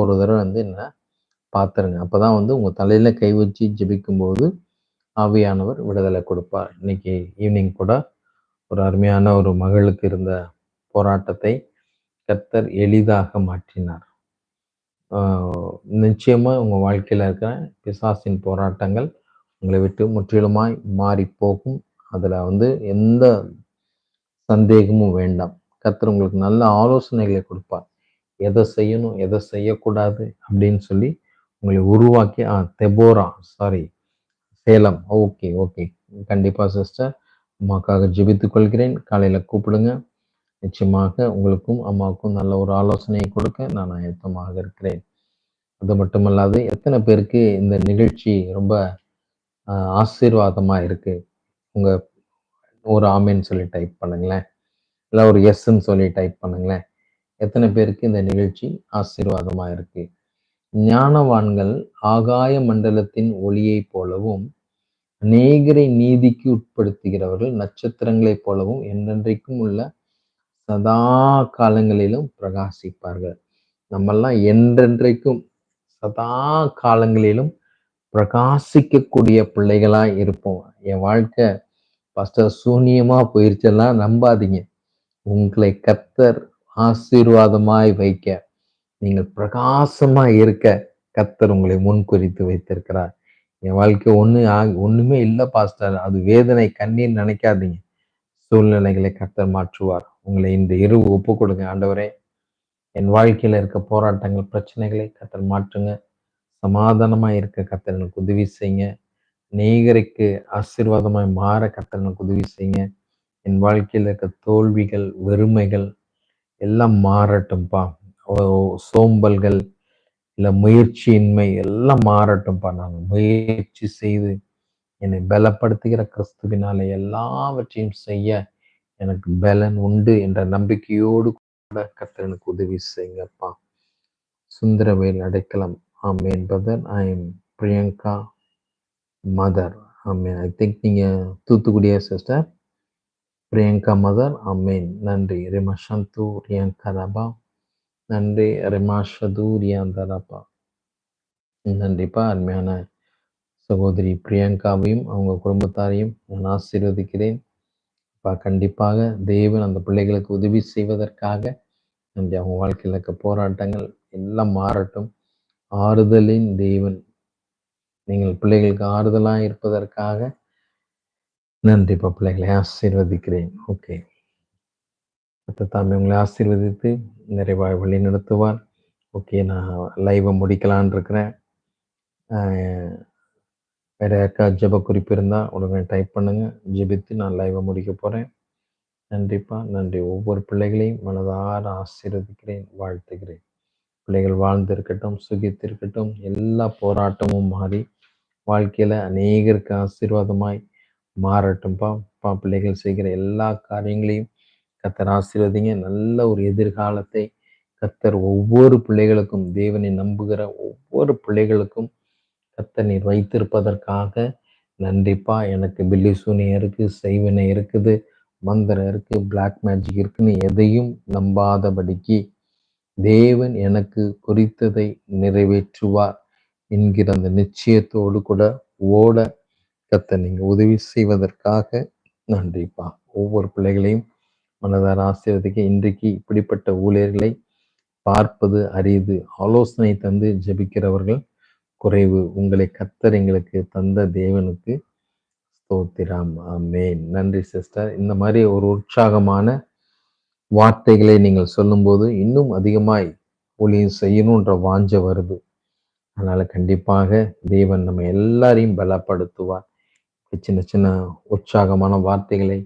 ஒரு தடவை என்ன பார்த்துருங்க. அப்பதான் உங்க தலையில கை வச்சு ஜெபிக்கும்போது ஆவியானவர் விடுதலை கொடுப்பார். இன்னைக்கு ஈவினிங் கூட ஒரு அருமையான ஒரு மகளுக்கு இருந்த போராட்டத்தை கர்த்தர் எளிதாக மாற்றினார். நிச்சயமா உங்க வாழ்க்கையில இருக்கிற பிசாசின் போராட்டங்கள் உங்களை விட்டு முற்றிலுமாய் மாறி போகும். அதுல எந்த சந்தேகமும் வேண்டாம். கர்த்தர் உங்களுக்கு நல்ல ஆலோசனைகளை கொடுப்பார். எதை செய்யணும், எதை செய்யக்கூடாது அப்படின்னு சொல்லி உங்களை உருவாக்கி Deborah sorry Salem. Okay, okay. கண்டிப்பா சிஸ்டர். அம்மாக்காக ஜெபித்துக் கொள்கிறேன். காலையில கூப்பிடுங்க. நிச்சயமாக உங்களுக்கும் அம்மாவுக்கும் நல்ல ஒரு ஆலோசனையை கொடுக்க நான் ஆயத்தமாக இருக்கிறேன். அது மட்டுமல்லாது எத்தனை பேருக்கு இந்த நிகழ்ச்சி ரொம்ப ஆசீர்வாதமா இருக்கு? உங்க ஒரு ஆமேன்னு சொல்லி டைப் பண்ணுங்களேன். இல்ல ஒரு எஸ்ன்னு சொல்லி டைப் பண்ணுங்களேன். எத்தனை பேருக்கு இந்த நிகழ்ச்சி ஆசீர்வாதமா இருக்கு? ஞானவான்கள் ஆகாய மண்டலத்தின் ஒளியைப் போலவும் அநேகரை நீதிக்கு உட்படுத்துகிறவர்கள் நட்சத்திரங்களைப் போலவும் என்றென்றைக்கும் உள்ள சதா காலங்களிலும் பிரகாசிப்பார்கள். நம்மெல்லாம் என்றென்றைக்கும் சதா காலங்களிலும் பிரகாசிக்கக்கூடிய பிள்ளைகளாய் இருப்போம். என் வாழ்க்கை பாஸ்டர் சூனியமா போயிருச்செல்லாம் நம்பாதீங்க. உங்களை கர்த்தர் ஆசீர்வாதமாய் வைக்க, நீங்கள் பிரகாசமாய் இருக்க கர்த்தர் உங்களை முன்குறித்து வைத்திருக்கிறார். என் வாழ்க்கை ஒண்ணுமே இல்லை பாஸ்டர், அது வேதனை கண்ணீர் நினைக்காதீங்க. சூழ்நிலைகளை கர்த்தர் மாற்றுவார். உங்களை இந்த இரவு ஒப்பு கொடுங்க. ஆண்டவரே, என் வாழ்க்கையில இருக்க போராட்டங்கள், பிரச்சனைகளை கர்த்தர் மாற்றுங்க. சமாதானமா இருக்க கர்த்தர் எனக்கு உதவி செய்யுங்க. அநேகருக்கு ஆசீர்வாதமாய் மாற கர்த்தர் எனக்கு உதவி செய்யுங்க. என் வாழ்க்கையில இருக்க தோல்விகள், வெறுமைகள் எல்லாம் மாறட்டும்பா. சோம்பல்கள் இல்ல முயற்சியின்மை எல்லாம் மாறட்டும்பா. நான் முயற்சி செய்து என்னை பலப்படுத்துகிற கிறிஸ்துவினாலே எல்லாவற்றையும் செய்ய எனக்கு பலன் உண்டு என்ற நம்பிக்கையோடு கூட கர்த்தர் எனக்கு உதவி செய்யுங்கப்பா. சுந்தரவேல் அடைக்கலம். ஆமேன் brother. I am Priyanka mother. ஆமேன். ஐ திங்க் நீங்க தூத்துக்குடியா சிஸ்டர்? பிரியங்கா மதர். ஆமேன். நன்றி. ரிமஷந்து ரியாங்கா ரபா. நன்றி. ரிமாஷது ரியாந்தரபா. நன்றிப்பா. அருமையான சகோதரி பிரியங்காவையும் அவங்க குடும்பத்தாரையும் நான் ஆசீர்வதிக்கிறேன். கண்டிப்பாக தேவன் அந்த பிள்ளைகளுக்கு உதவி செய்வதற்காக நன்றி. அவங்க வாழ்க்கையில் இருக்க போராட்டங்கள் எல்லாம் மாறட்டும். ஆறுதலின் தேவன், நீங்கள் பிள்ளைகளுக்கு ஆறுதலாக இருப்பதற்காக நன்றிப்பா. பிள்ளைகளை ஆசீர்வதிக்கிறேன். ஓகே, தாமே உங்களை ஆசீர்வதித்து நிறைவாய் வழி நடத்துவார். ஓகே, நான் லைவை முடிக்கலான் இருக்கிறேன். வேற யாருக்கா ஜெப குறிப்பு இருந்தால் உடனே டைப் பண்ணுங்க. ஜெபித்து நான் லைவை முடிக்க போகிறேன். நன்றிப்பா, நன்றி. ஒவ்வொரு பிள்ளைகளையும் மனதார ஆசீர்வதிக்கிறேன், வாழ்த்துகிறேன். பிள்ளைகள் வாழ்ந்திருக்கட்டும், சுகித்திருக்கட்டும். எல்லா போராட்டமும் மாறி வாழ்க்கையில் அநேகருக்கு ஆசீர்வாதமாய் மாறட்டும்பா. பிள்ளைகள் செய்கிற எல்லா காரியங்களையும் கர்த்தர் ஆசீர்வதிங்க. நல்ல ஒரு எதிர்காலத்தை கர்த்தர் ஒவ்வொரு பிள்ளைகளுக்கும், தேவனை நம்புகிற ஒவ்வொரு பிள்ளைகளுக்கும் கர்த்தர் நீர் வைத்திருப்பதற்காக நன்றிப்பா. எனக்கு பில்லி சூனியம் இருக்குது, செய்வினை இருக்குது, மந்திரம் இருக்குது, பிளாக் மேஜிக் இருக்குன்னு எதையும் நம்பாதபடிக்கு தேவன் எனக்கு குறித்ததை நிறைவேற்றுவார் என்கிற அந்த நிச்சயத்தோடு கூட ஓட கர்த்தர் நீங்க உதவி செய்வதற்காக நன்றிப்பா. ஒவ்வொரு பிள்ளைகளையும் மனதார ஆசீர்வதிக்க. இன்றைக்கு இப்படிப்பட்ட ஊழியர்களை பார்ப்பது அரிது. ஆலோசனை தந்து ஜெபிக்கிறவர்கள் குறைவு. உங்களை கர்த்தர் எங்களுக்கு தந்த தேவனுக்கு ஸ்தோத்திரம். ஆமென். நன்றி சிஸ்டர். இந்த மாதிரி ஒரு உற்சாகமான வார்த்தைகளை நீங்கள் சொல்லும்போது இன்னும் அதிகமாய் ஊழியம் செய்யணுன்ற வாஞ்சை வருது. அதனால கண்டிப்பாக தேவன் நம்ம எல்லாரையும் பலப்படுத்துவார். சின்ன சின்ன உற்சாகமான வார்த்தைகளை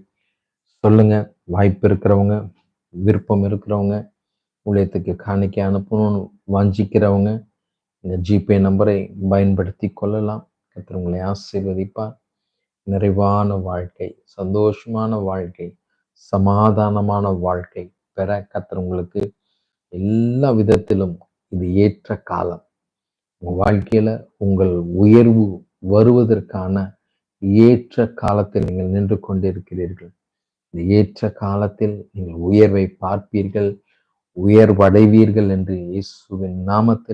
சொல்லுங்க. வாய்ப்பு இருக்கிறவங்க, விருப்பம் இருக்கிறவங்க, ஊழியத்துக்கு காணிக்கை அனுப்பணும்னு வாஞ்சிக்கிறவங்க இந்த ஜிபே நம்பரை பயன்படுத்தி கொள்ளலாம். கர்த்தர் உங்களை ஆசீர்வதிப்பார். நிறைவான வாழ்க்கை, சந்தோஷமான வாழ்க்கை, சமாதானமான வாழ்க்கை பெற கர்த்தர் உங்களுக்கு எல்லா விதத்திலும் இது ஏற்ற காலம். உங்கள் வாழ்க்கையில உங்கள் உயர்வு வருவதற்கான ஏற்ற காலத்தில் நீங்கள் நின்று கொண்டிருக்கிறீர்கள். இந்த ஏற்ற காலத்தில் நீங்கள் உயர்வை பார்ப்பீர்கள், உயர்வடைவீர்கள் என்று இயேசுவின் நாமத்தில்